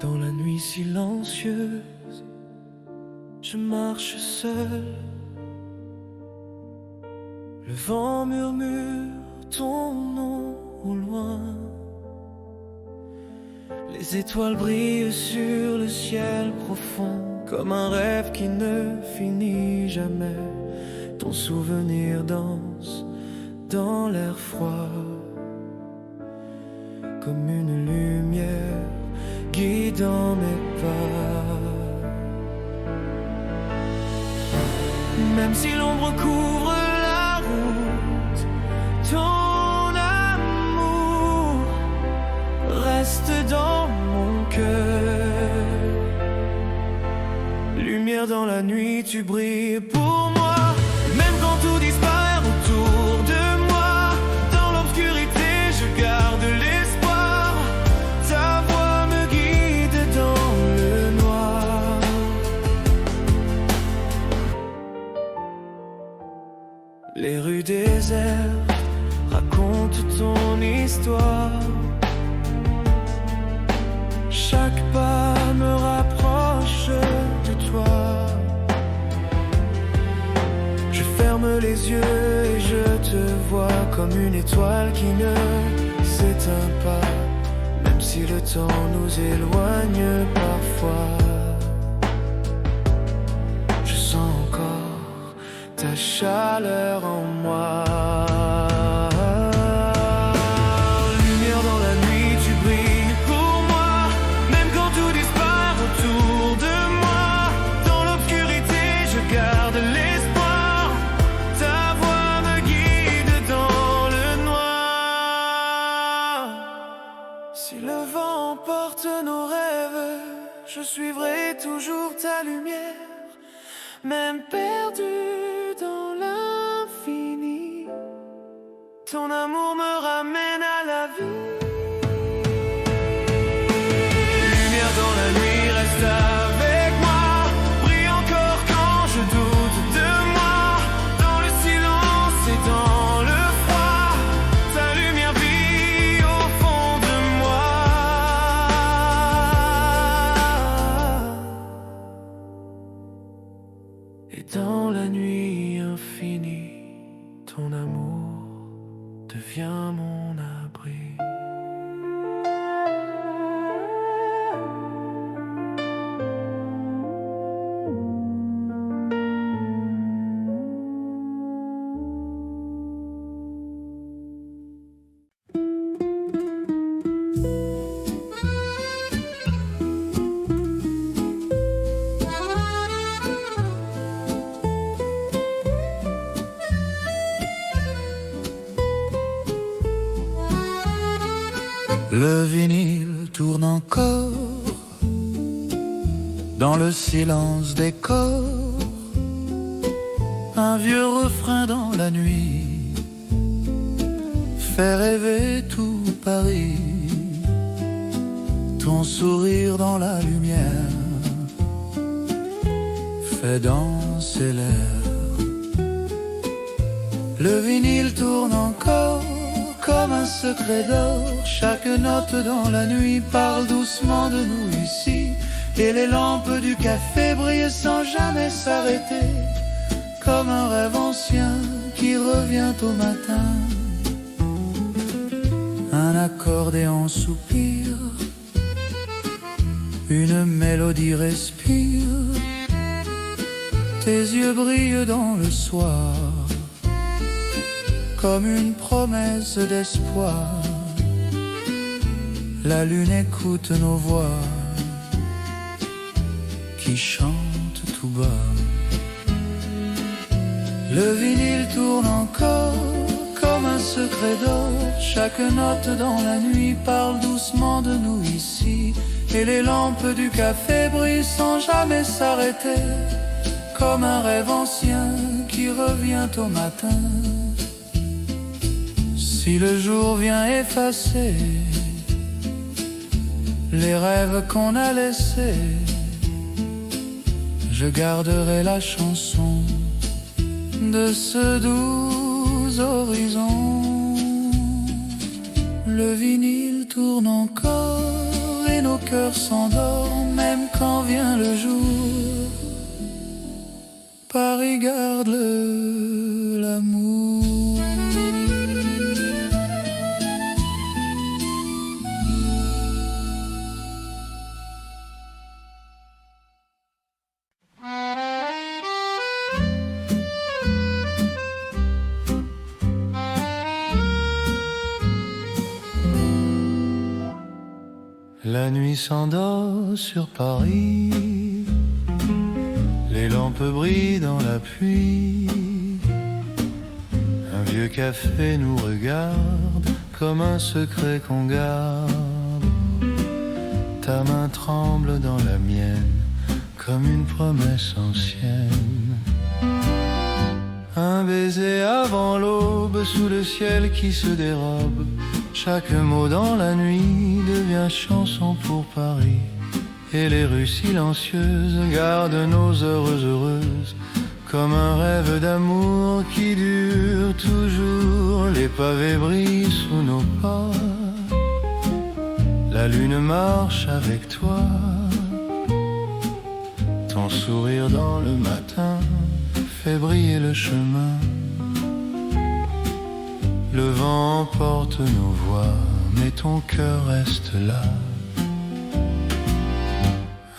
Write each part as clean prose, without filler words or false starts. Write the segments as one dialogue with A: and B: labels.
A: Dans la nuit silencieuse, je marche seul. Le vent murmure ton nom au loin. Les étoiles brillent sur le ciel profond, comme un rêve qui ne finit jamais. Ton souvenir danse dans l'air froid, comme une lumière guidant mes pas. Même si l'ombre couvre la route, ton amour reste dans mon cœur. Lumière dans la nuit, tu brilles pour moi. Même quand tout disparaît autour de moi, dans l'obscurité, je garde l'espoir. Ta voix me guide dans le noir. Les rues désertes racontent ton histoire. Chaque pas me rapproche de toi. Je ferme les yeux et je te vois comme une étoile qui ne s'éteint pas, même si le temps nous éloigne parfois. Je sens encore ta chaleur en moi. Lumière dans la nuit, tu brilles pour moi. Même quand tout disparaît autour de moi, dans l'obscurité, je garde l'espoir. Ta voix me guide dans le noir. Si le vent emporte nos rêves, je suivrai toujours ta lumière. Même perdu dans l'infini, ton amour me ramène à la vie. Lumière dans la nuit, reste avec moi. Brille encore quand je doute de moi. Dans le silence et dans le froid, ta lumière brille au fond de moi. Et dans la nuit infinie, ton amour devient mon abri.
B: Le vinyle tourne encore dans le silence des corps. Un vieux refrain dans la nuit fait rêver tout Paris. Ton sourire dans la lumière fait danser l'air. Le vinyle tourne encore comme un secret d'or. Chaque note dans la nuit parle doucement de nous ici. Et les lampes du café brillent sans jamais s'arrêter, comme un rêve ancien qui revient au matin. Un accordéon soupire, une mélodie respire. Tes yeux brillent dans le soir, comme une promesse d'espoir. La lune écoute nos voix qui chantent tout bas. Le vinyle tourne encore comme un secret d'or. Chaque note dans la nuit parle doucement de nous ici. Et les lampes du café brillent sans jamais s'arrêter, comme un rêve ancien qui revient au matin. Si le jour vient effacer les rêves qu'on a laissés, je garderai la chanson de ce doux horizon. Le vinyle tourne encore et nos cœurs s'endorment même quand vient le jour. Paris garde l'amour. La nuit s'endort sur Paris, les lampes brillent dans la pluie. Un vieux café nous regarde comme un secret qu'on garde. Ta main tremble dans la mienne comme une promesse ancienne. Un baiser avant l'aube sous le ciel qui se dérobe. Chaque mot dans la nuit devient chanson pour Paris. Et les rues silencieuses gardent nos heures heureuses comme un rêve d'amour qui dure toujours. Les pavés brillent sous nos pas, la lune marche avec toi. Ton sourire dans le matin fait briller le chemin. Le vent emporte nos voix, mais ton cœur reste là.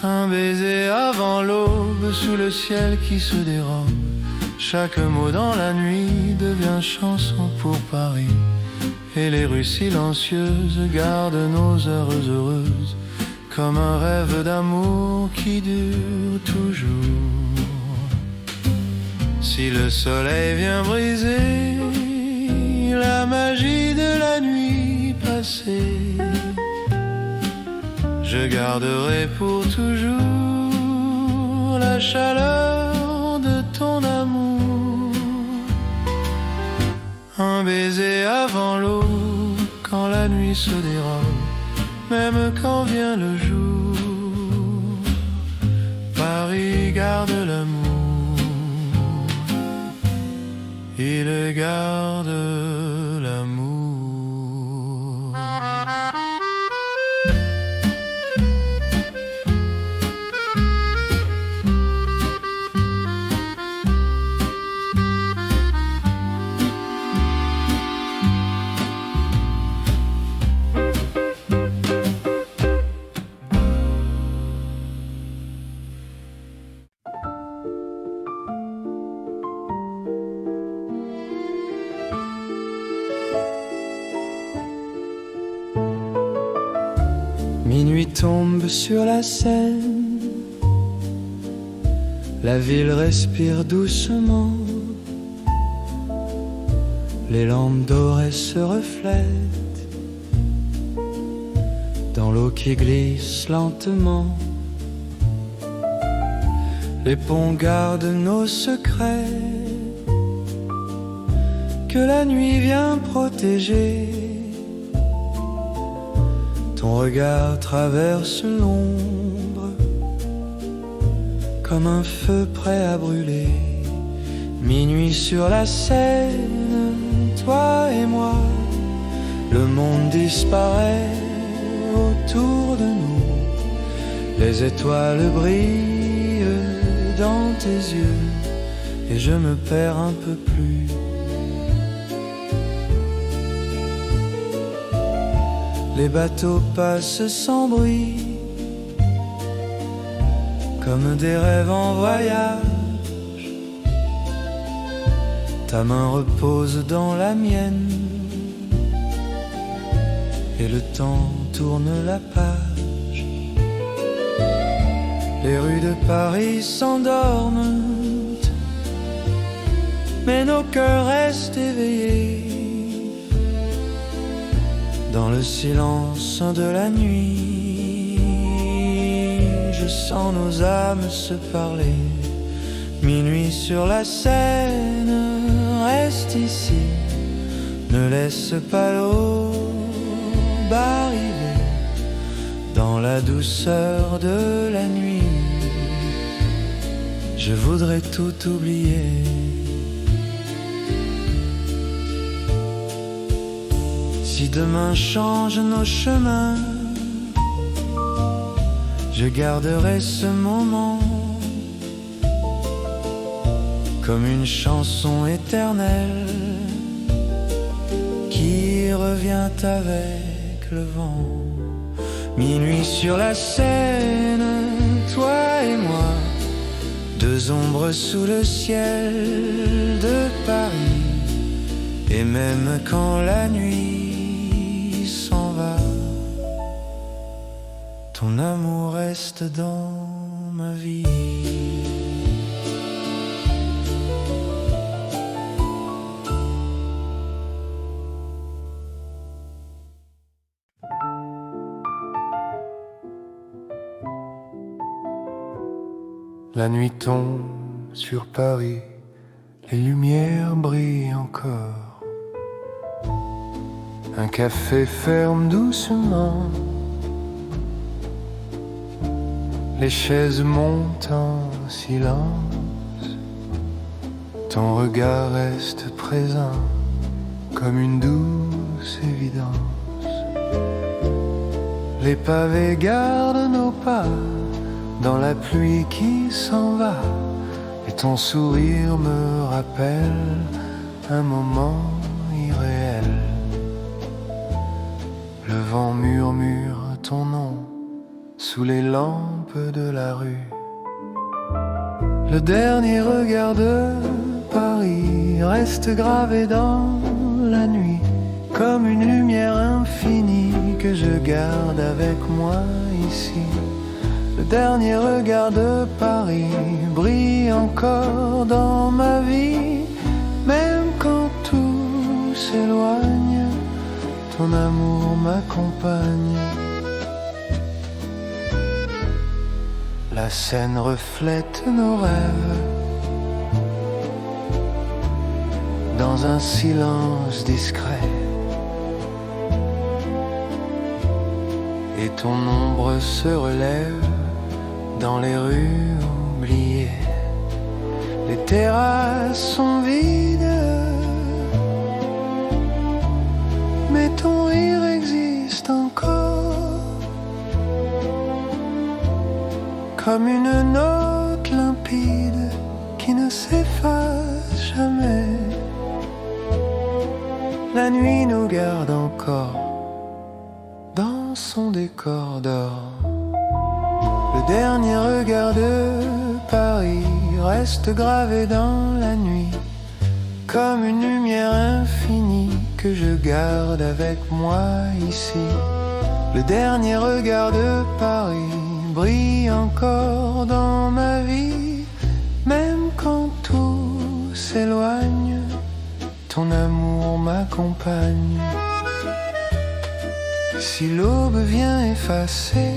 B: Un baiser avant l'aube sous le ciel qui se dérobe. Chaque mot dans la nuit devient chanson pour Paris. Et les rues silencieuses gardent nos heures heureuses comme un rêve d'amour qui dure toujours. Si le soleil vient briser la magie de la nuit passée, je garderai pour toujours la chaleur de ton amour. Un baiser avant l'aube quand la nuit se dérobe, même quand vient le jour. Paris garde l'amour, il garde l'amour. Minuit tombe sur la Seine, la ville respire doucement. Les lampes dorées se reflètent dans l'eau qui glisse lentement. Les ponts gardent nos secrets que la nuit vient protéger. Ton regard traverse l'ombre comme un feu prêt à brûler. Minuit sur la Seine, toi et moi, le monde disparaît autour de nous. Les étoiles brillent dans tes yeux et je me perds un peu plus. Les bateaux passent sans bruit, comme des rêves en voyage. Ta main repose dans la mienne, et le temps tourne la page. Les rues de Paris s'endorment, mais nos cœurs restent éveillés. Dans le silence de la nuit, je sens nos âmes se parler. Minuit sur la Seine, reste ici, ne laisse pas l'aube arriver. Dans la douceur de la nuit, je voudrais tout oublier. Si demain change nos chemins, je garderai ce moment comme une chanson éternelle qui revient avec le vent. Minuit sur la Seine, toi et moi, deux ombres sous le ciel de Paris. Et même quand la nuit s'en va, ton amour reste dans ma vie. La nuit tombe sur Paris, les lumières brillent encore. Un café ferme doucement, les chaises montent en silence. Ton regard reste présent comme une douce évidence. Les pavés gardent nos pas dans la pluie qui s'en va, et ton sourire me rappelle un moment irréel. Le vent murmure ton nom sous les lampes de la rue. Le dernier regard de Paris reste gravé dans la nuit, comme une lumière infinie que je garde avec moi ici. Le dernier regard de Paris brille encore dans ma vie. Même quand tout s'éloigne, ton amour m'accompagne. La Seine reflète nos rêves dans un silence discret. Et ton ombre se relève dans les rues oubliées. Les terrasses sont vides, mais ton rire existe encore, comme une note limpide qui ne s'efface jamais. La nuit nous garde encore dans son décor d'or. Le dernier regard de Paris reste gravé dans la nuit, comme une lumière infinie que je garde avec moi ici. Le dernier regard de Paris brille encore dans ma vie. Même quand tout s'éloigne, ton amour m'accompagne. Si l'aube vient effacer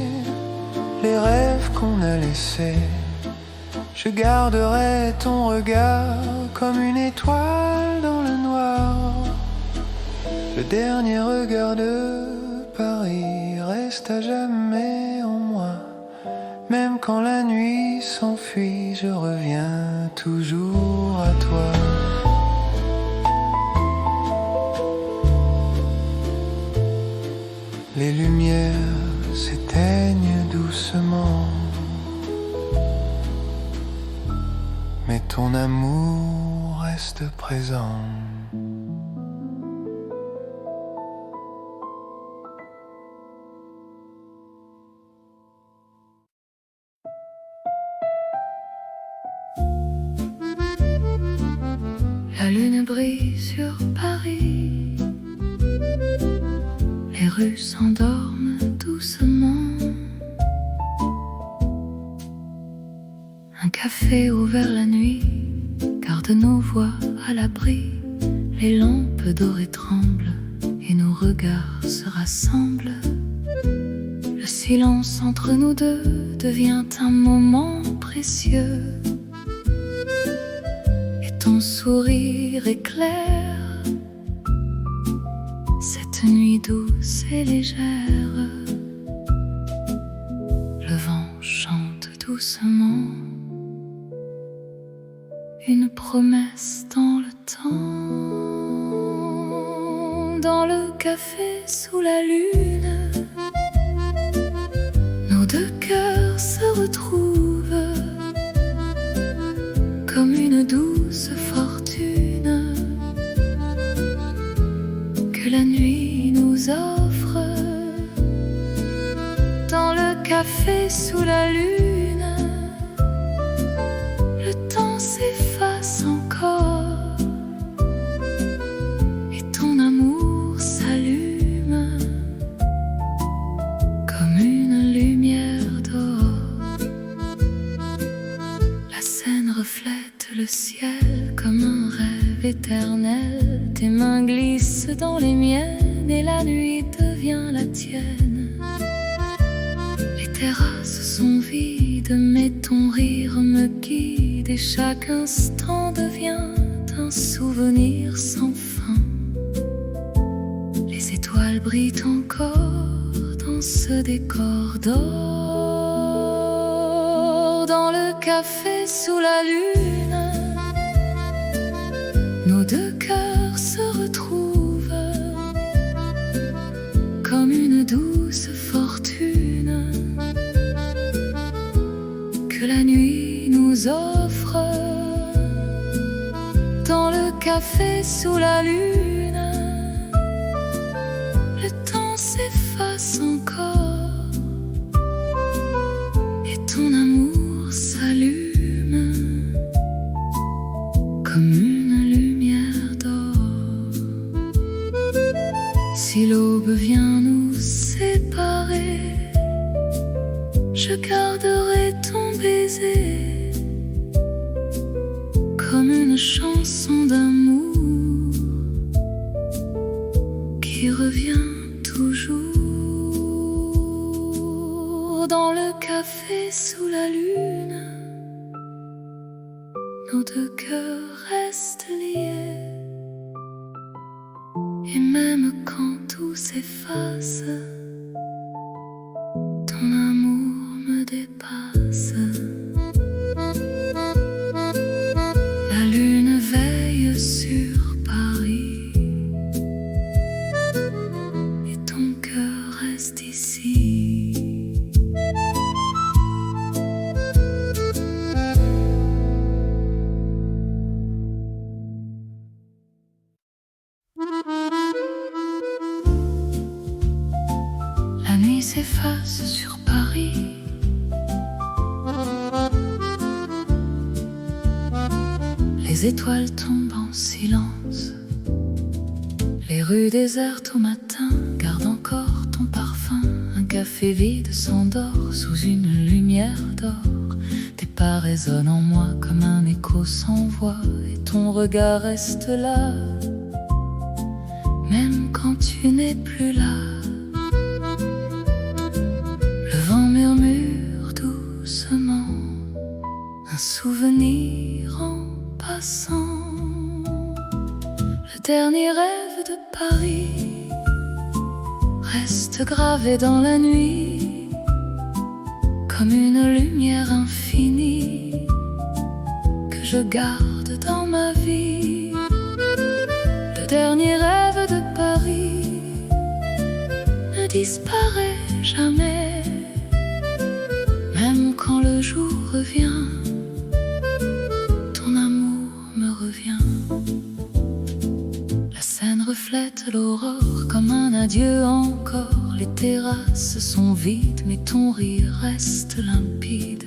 B: les rêves qu'on a laissés, je garderai ton regard comme une étoile dans le noir. Le dernier regard de Paris reste à jamais en moi. Même quand la nuit s'enfuit, je reviens toujours à toi. Les lumières s'éteignent doucement, mais ton amour reste présent.
C: La lune brille sur Paris, les rues s'endorment doucement. Un café ouvert la nuit garde nos voix à l'abri. Les lampes dorées tremblent et nos regards se rassemblent. Le silence entre nous deux devient un moment précieux. Et ton sourire éclaire cette nuit douce et légère. Le vent chante doucement une promesse dans le temps. Dans le café sous la lune, nos deux cœurs se retrouvent comme une douce fortune que la nuit nous offre. Dans le café sous la lune, le temps s'efface encore et ton amour s'allume comme une lumière d'or. La scène reflète le ciel comme un rêve éternel. Tes mains glissent dans les miennes et la nuit devient la tienne. Les terrasses sont vides, mais ton rire me guide et chaque instant devient un souvenir sans fin. Les étoiles brillent encore dans ce décor d'or. Dans le café sous la lune, nos deux cœurs se retrouvent comme une douce fortune que la nuit nous offre. Dans le café sous la lune, le temps s'efface encore et ton amour s'allume comme une lumière d'or. Si l'aube vient nous séparer, je garderai ton baiser comme une chanson d'amour qui revient toujours. Dans le café sous la lune, nos deux cœurs restent liés. Et même quand tout s'efface, ton amour me dépasse. La lune veille sur Paris et ton cœur reste ici. La nuit s'efface sur Paris. Les étoiles tombent en silence. Les rues désertes au matin gardent encore ton parfum. Un café vide s'endort sous une lumière d'or. Tes pas résonnent en moi comme un écho sans voix. Et ton regard reste là, même quand tu n'es plus là. Le vent murmure doucement un souvenir en passant. Le dernier rêve de Paris reste gravé dans la nuit comme une lumière infinie que je garde dans ma vie. Le dernier rêve de Paris ne disparaît jamais, même quand le jour revient. Ton amour me revient. La scène reflète l'aurore comme un adieu encore. Les terrasses sont vides, mais ton rire reste limpide.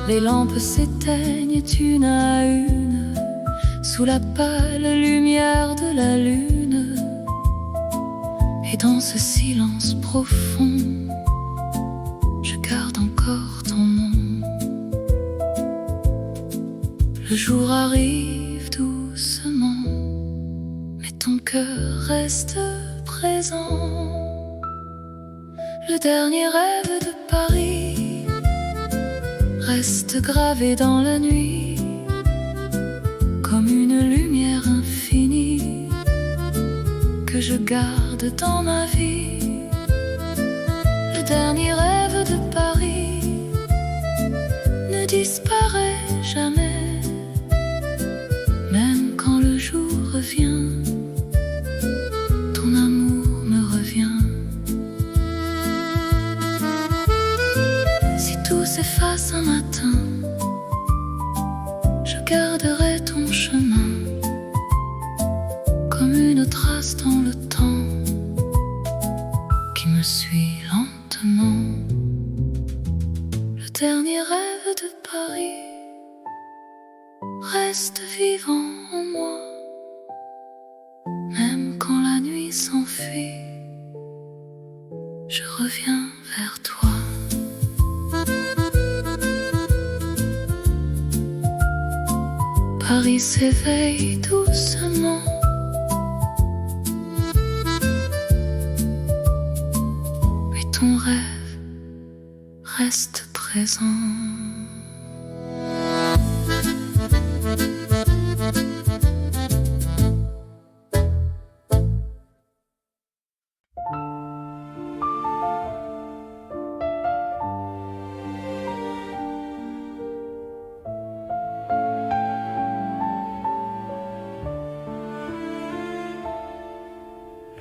C: Les lampes s'éteignent une à une sous la pâle lumière de la lune. Et dans ce silence profond, je garde encore ton nom. Le jour arrive doucement, mais ton cœur reste présent. Le dernier rêve de Paris reste gravé dans la nuit comme une lumière infinie que je garde dans ma vie. Le dernier rêve de Paris ne disparaît jamais, même quand le jour revient. Ton amour me revient. s'efface un matin, je garderai ton chemin comme une trace dans le temps qui me suit lentement. Le dernier rêve de Paris reste vivant en moi, même quand la nuit s'enfuit, je reviens vers toi. Paris s'éveille doucement, mais ton rêve reste présent.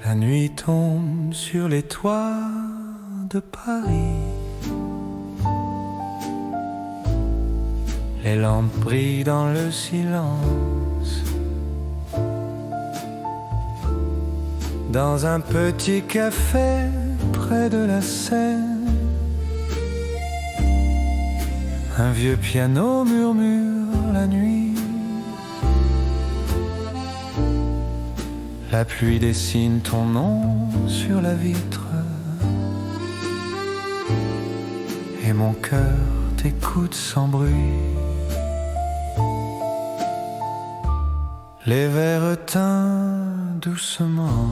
B: La nuit tombe sur les toits de Paris. Les lampes brillent dans le silence. Dans un petit café près de la Seine, un vieux piano murmure la nuit. La pluie dessine ton nom sur la vitre et mon cœur t'écoute sans bruit. Les verres teintent doucement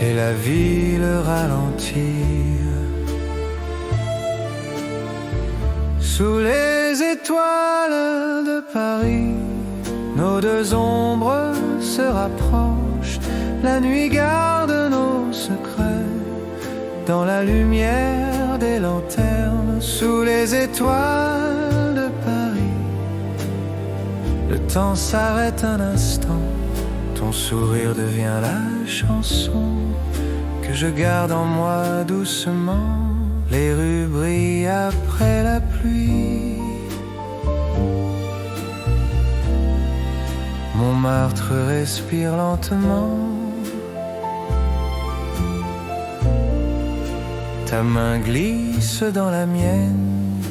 B: et la ville ralentit. Sous les étoiles de Paris, nos deux ombres se rapprochent. La nuit garde nos secrets dans la lumière des lanternes. Sous les étoiles de Paris, le temps s'arrête un instant. Ton sourire devient la chanson que je garde en moi doucement. Les rues brillent après la pluie. Montmartre respire lentement. Ta main glisse dans la mienne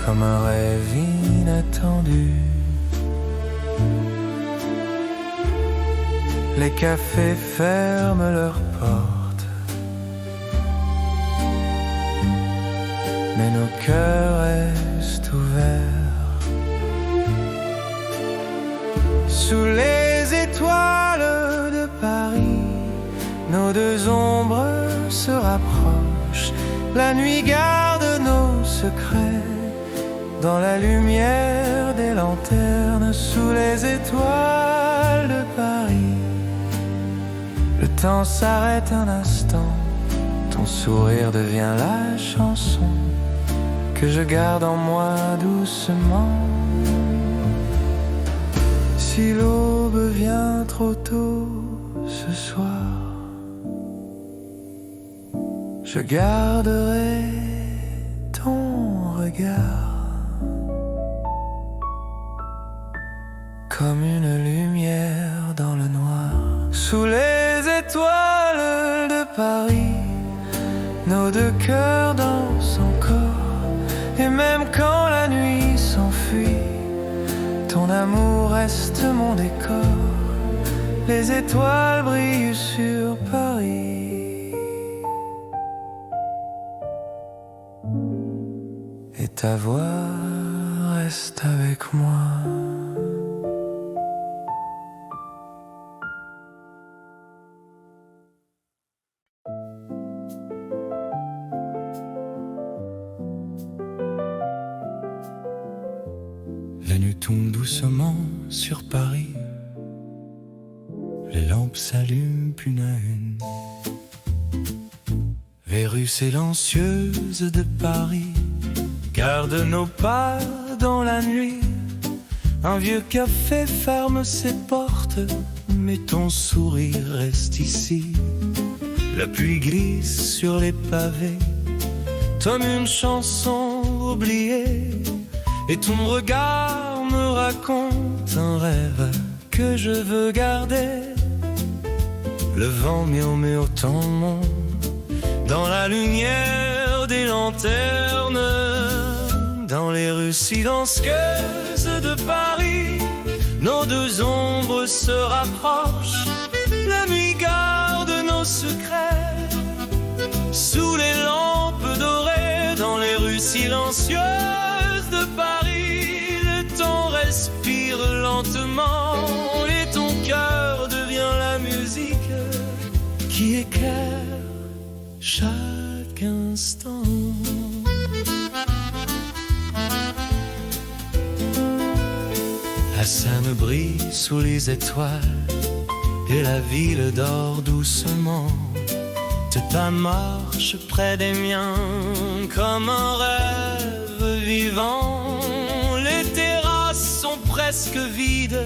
B: comme un rêve inattendu. Les cafés ferment leurs portes, mais nos cœurs restent ouverts. Sous les étoiles de Paris, nos deux ombres se rapprochent. La nuit garde nos secrets dans la lumière des lanternes. Sous les étoiles de Paris, le temps s'arrête un instant. Ton sourire devient la chanson que je garde en moi doucement. Si l'aube vient trop tôt ce soir, je garderai ton regard comme une lumière dans le noir. Sous les étoiles de Paris, nos deux cœurs dansent encore. Et même quand la nuit s'enfuit, ton amour reste mon décor. Les étoiles brillent sur Paris et ta voix reste avec moi. La nuit tombe doucement sur Paris. Les lampes s'allument une à une. Les rues silencieuses de Paris gardent nos pas dans la nuit. Un vieux café ferme ses portes, mais ton sourire reste ici.
A: La pluie glisse sur les pavés comme une chanson oubliée, et ton regard me raconte un rêve que je veux garder. Le vent murmure ton nom dans la lumière des lanternes, dans les rues silencieuses de Paris. Nos deux ombres se rapprochent, la nuit garde nos secrets. Sous les lampes dorées, dans les rues silencieuses de Paris, le temps respire lentement et ton cœur devient la musique qui éclaire chaque instant. La Seine brille sous les étoiles et la ville dort doucement. Ta marche près des miens comme un rêve vivant. Les terrasses sont presque vides,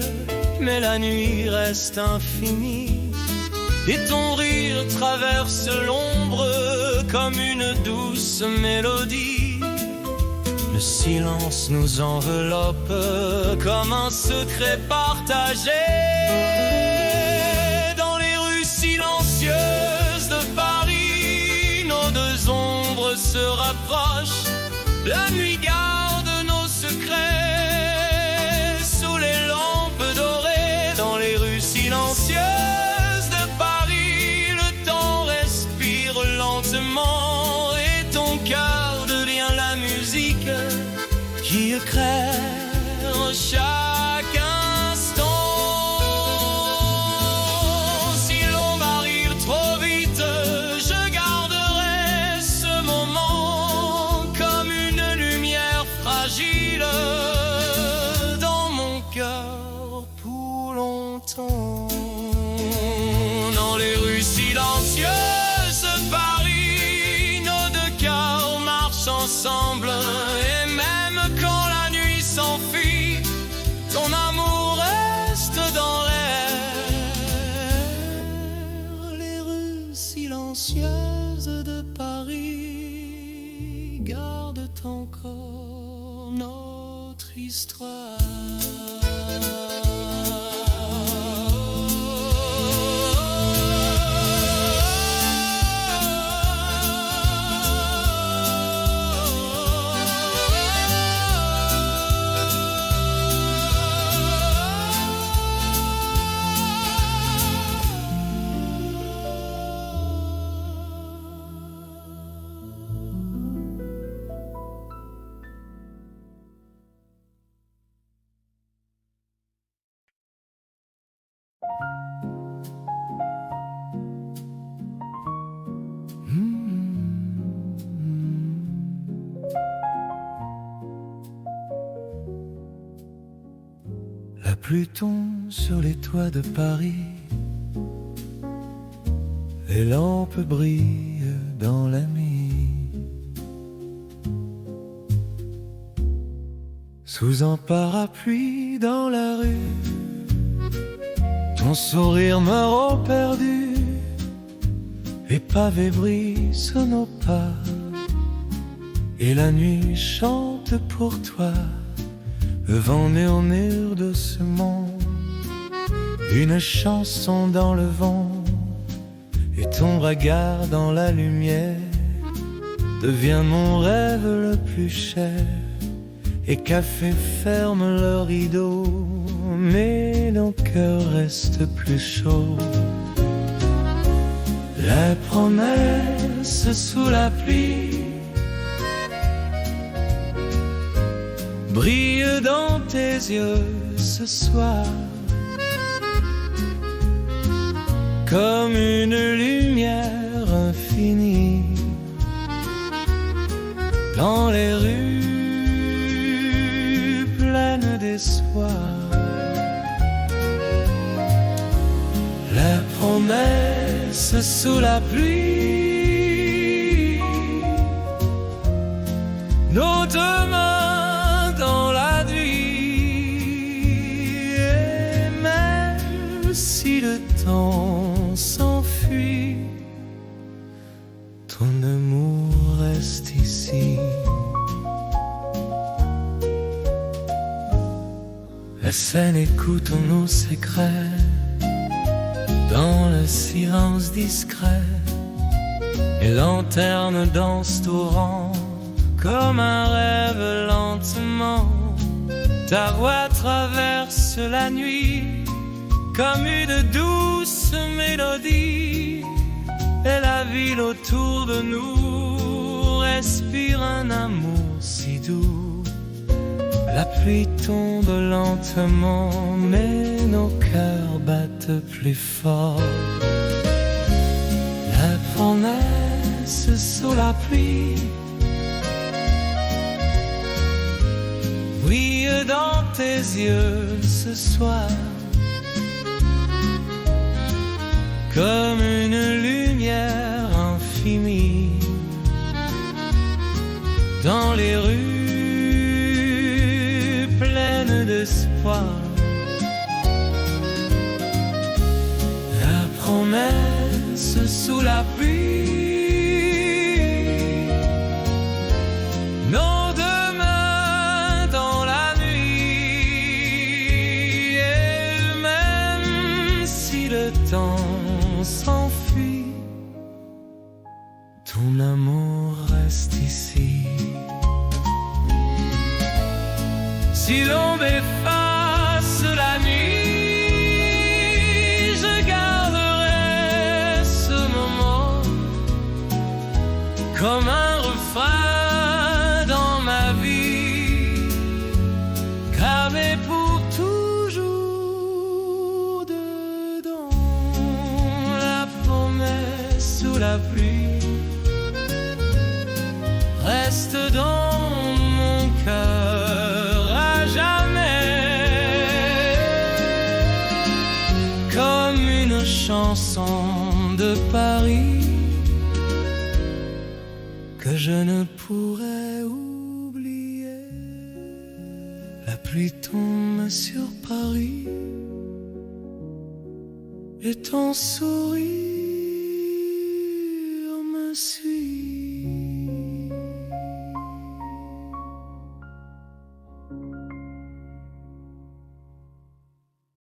A: mais la nuit reste infinie. Et ton rire traverse l'ombre comme une douce mélodie. Le silence nous enveloppe comme un secret partagé. Dans les rues silencieuses de Paris, nos deux ombres se rapprochent. La nuit garde nos secrets sous les lampes dorées. Dans les rues silencieuses de Paris, le temps respire lentement et ton cœur devient la musique qui éclaire chaque instant. Si l'on arrive trop vite, je garderai ce moment comme une lumière fragile dans mon cœur pour longtemps. Dans les rues silencieuses de Paris, nos deux cœurs marchent ensemble. Et même quand la nuit s'enfuit, ton amour reste dans l'air. Les rues silencieuses de Paris gardent encore notre histoire. La pluie tombe sur les toits de Paris, les lampes brillent dans la nuit. Sous un parapluie dans la rue, ton sourire me rend perdu. Les pavés brillent sous nos pas et la nuit chante pour toi. Le vent murmure doucement une chanson dans le vent, et ton regard dans la lumière devient mon rêve le plus cher. Et café ferme le rideau, mais nos cœurs restent plus chauds. La promesse sous la pluie brille dans tes yeux ce soir, comme une lumière infinie dans les rues pleines d'espoir. La promesse sous la pluie, nos deux mains dans la nuit. Et même si le temps s'enfuit, ton amour reste ici. La scène écoute nos secrets dans le silence discret. Les lanternes dansent au rang comme un rêve lentement. Ta voix traverse la nuit comme une douce mélodie. Et la ville autour de nous respire un amour si doux. La pluie tombe lentement, mais nos cœurs battent plus fort. La promesse sous la pluie brille dans tes yeux ce soir, comme une lumière infinie dans les rues pleines d'espoir. La promesse sous la pluie, nos demain dans la nuit. Et même si le temps s'enfuit, ton amour reste ici. Si l'ombre efface la nuit, je garderai ce moment comme un refrain dans ma vie, gravé pour toujours dedans. La promesse sous la pluie reste dans mon cœur à jamais, comme une chanson de Paris que je ne pourrais oublier. La pluie tombe sur Paris et ton sourire me suit.